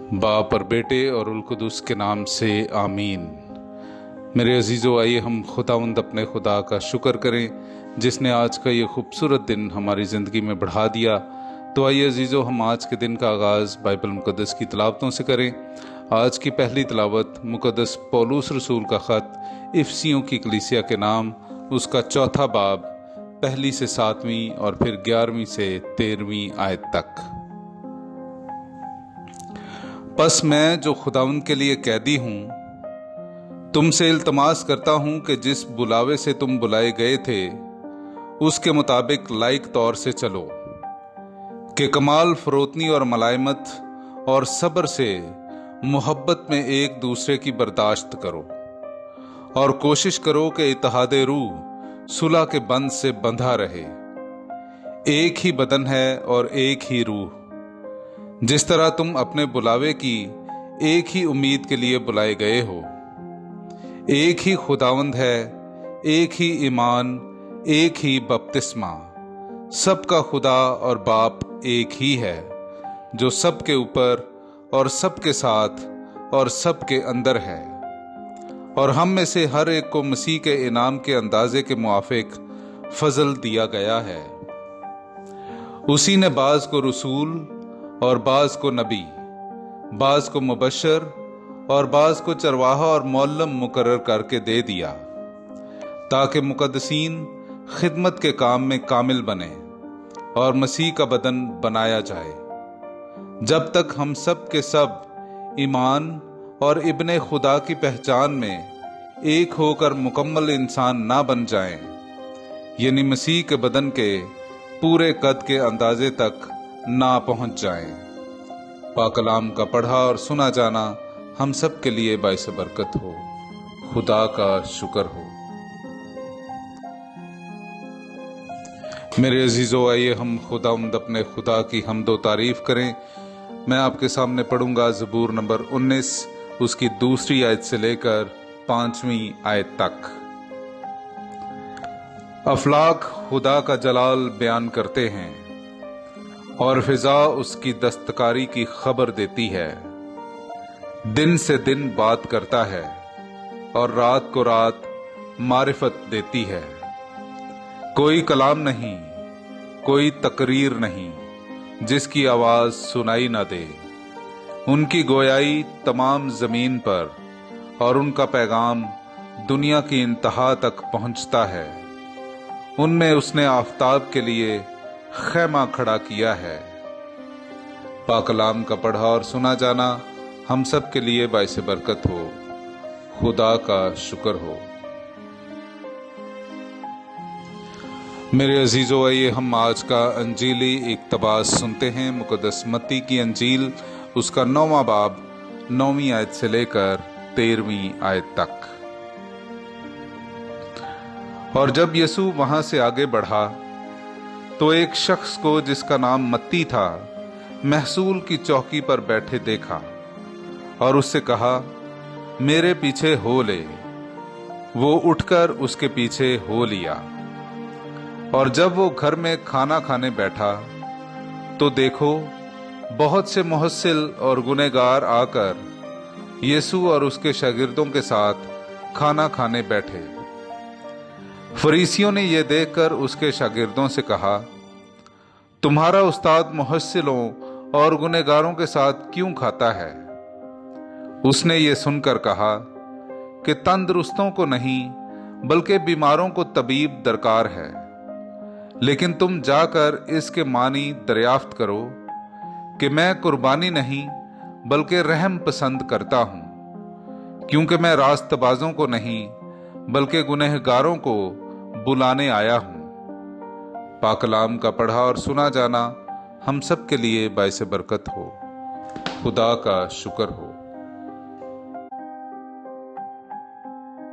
बाप और बेटे और उल कुदुस के नाम से आमीन। मेरे अजीज़ों, आइए हम खुदावंद अपने खुदा का शुक्र करें जिसने आज का ये खूबसूरत दिन हमारी ज़िंदगी में बढ़ा दिया। तो आइए अजीज़ों, हम आज के दिन का आगाज़ बाइबल मुक़द्दस की तिलावतों से करें। आज की पहली तिलावत मुक़द्दस पौलुस रसूल का ख़त इफसियों की कलीसिया के नाम, उसका चौथा बाब, पहली से 7वीं और फिर 11वीं से 13वीं आयत तक। बस मैं जो खुदावंद के लिए कैदी हूँ, तुमसे इल्तमास करता हूँ कि जिस बुलावे से तुम बुलाए गए थे उसके मुताबिक लायक तौर से चलो, कि कमाल फरोतनी और मलाइमत और सब्र से मोहब्बत में एक दूसरे की बर्दाश्त करो और कोशिश करो कि इत्तेहादे रूह सुलह के बंध से बंधा रहे। एक ही बदन है और एक ही रूह, जिस तरह तुम अपने बुलावे की एक ही उम्मीद के लिए बुलाए गए हो। एक ही खुदावंद है, एक ही ईमान, एक ही बपतिस्मा, सबका खुदा और बाप एक ही है, जो सबके ऊपर और सबके साथ और सबके अंदर है। और हम में से हर एक को मसीह के इनाम के अंदाजे के मुआफिक फजल दिया गया है। उसी ने बाज को रसूल और बाज को नबी, बाज को मुबशर और बाज को चरवाहा और मौल्लम मुकर्रर करके दे दिया, ताकि मुकद्दसीन खिदमत के काम में कामिल बने और मसीह का बदन बनाया जाए, जब तक हम सब के सब ईमान और इब्ने खुदा की पहचान में एक होकर मुकम्मल इंसान ना बन जाएं, यानी मसीह के बदन के पूरे कद के अंदाजे तक ना पहुंच जाएं। पाकलाम का पढ़ा और सुना जाना हम सब के लिए बाइस बरकत हो। खुदा का शुक्र हो। मेरे अजीजों, आइए हम खुदावंद अपने खुदा की हम्दो तारीफ करें। मैं आपके सामने पढ़ूंगा ज़बूर नंबर 19, उसकी दूसरी आयत से लेकर 5वीं आयत तक। अफलाक खुदा का जलाल बयान करते हैं और फिजा उसकी दस्तकारी की खबर देती है। दिन से दिन बात करता है और रात को रात मारिफत देती है। कोई कलाम नहीं, कोई तकरीर नहीं, जिसकी आवाज सुनाई ना दे। उनकी गोयाई तमाम जमीन पर और उनका पैगाम दुनिया की इंतहा तक पहुंचता है। उनमें उसने आफताब के लिए खैमा खड़ा किया है। पाकलाम का पढ़ा और सुना जाना हम सब के लिए बाइस बरकत हो। खुदा का शुक्र हो। मेरे अजीजों, आइए हम आज का अंजीली इक्तबास सुनते हैं। मुकद्दस मत्ती की अंजील, उसका 9वां बाब, 9वीं आयत से लेकर 13वीं आयत तक। और जब यीशु वहां से आगे बढ़ा तो एक शख्स को, जिसका नाम मत्ती था, महसूल की चौकी पर बैठे देखा और उससे कहा, मेरे पीछे हो ले। वो उठकर उसके पीछे हो लिया। और जब वो घर में खाना खाने बैठा तो देखो, बहुत से मुहस्सिल और गुनहगार आकर यीशु और उसके शागिर्दों के साथ खाना खाने बैठे। फरीसियों ने यह देखकर उसके शागिर्दों से कहा, तुम्हारा उस्ताद मुहस्सिलों और गुनहगारों के साथ क्यों खाता है? उसने ये सुनकर कहा कि तंदुरुस्तों को नहीं बल्कि बीमारों को तबीब दरकार है। लेकिन तुम जाकर इसके मानी दरियाफ्त करो कि मैं कुर्बानी नहीं बल्कि रहम पसंद करता हूं, क्योंकि मैं रास्तबाजों को नहीं बल्कि गुनहगारों को बुलाने आया हूं। पाकलाम का पढ़ा और सुना जाना हम सब के लिए बाइस बरकत हो। खुदा का शुक्र हो।